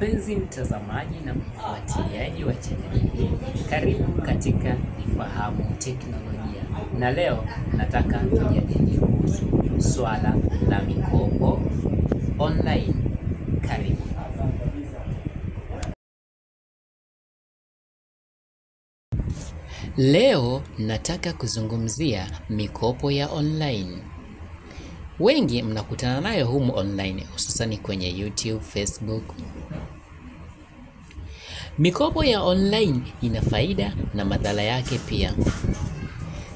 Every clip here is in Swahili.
Mpenzi mtazamaji na mfuatiliaji wa chaneli hii, karibu katika Ifahamu Teknolojia. Na leo nataka tujadili kuhusu swala la mikopo online. Karibu. Leo nataka kuzungumzia mikopo ya online. Wengi mnakutana nayo humu online, hususani kwenye YouTube, Facebook. Mikopo ya online ina faida na madhara yake pia.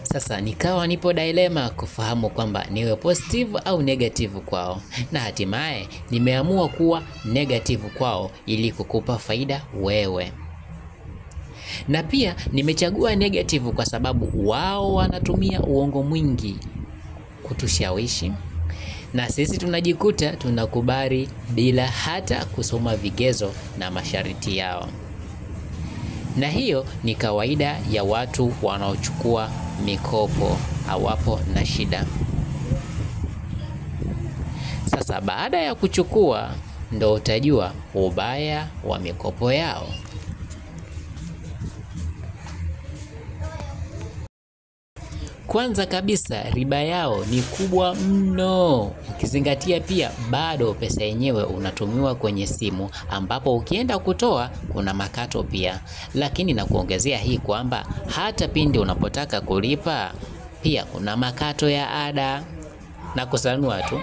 Sasa nikawa nipo dilema kufahamu kwamba niwe positive au negative kwao. Na hatimaye nimeamua kuwa negative kwao ili kukupa faida wewe. Na pia nimechagua negative kwa sababu wao wanatumia uongo mwingi kutushawishi, na sisi tunajikuta tunakubali bila hata kusoma vigezo na masharti yao. Na hiyo ni kawaida ya watu wanaochukua mikopo hawapo na shida. Sasa baada ya kuchukua ndo utajua ubaya wa mikopo yao. Kwanza kabisa, riba yao ni kubwa mno. Ukizingatia pia bado pesa yenyewe unatumiwa kwenye simu, ambapo ukienda kutoa kuna makato pia. Lakini na kuongezea hii kwamba hata pindi unapotaka kulipa pia kuna makato ya ada. Na kusanua tu,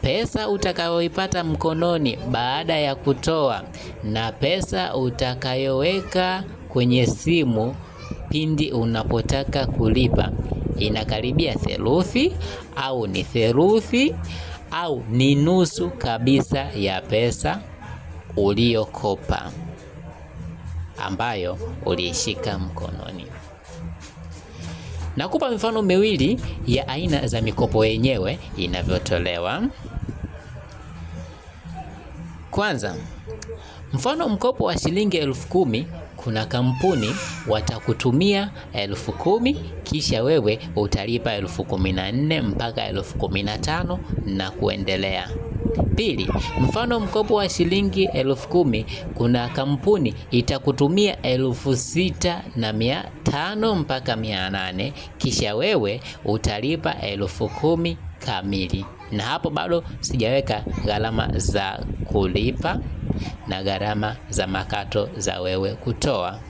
pesa utakayoipata mkononi baada ya kutoa na pesa utakayoweka kwenye simu pindi unapotaka kulipa inakaribia theluthi au ni theluthi au ni nusu kabisa ya pesa uliyokopa ambayo uliishika mkononi. Nakupa mifano miwili ya aina za mikopo yenyewe inavyotolewa. Kwanza, mfano mkopo wa shilingi 10,000, kuna kampuni watakutumia 10,000 kisha wewe utalipa 14,000 mpaka 15,000 na kuendelea. Pili, mfano mkopo wa shilingi 10,000, kuna kampuni itakutumia 6,500 mpaka 800 kisha wewe utalipa 10,000 kamili. Na hapo bado sijaweka gharama za kulipa na gharama za makato za wewe kutoa.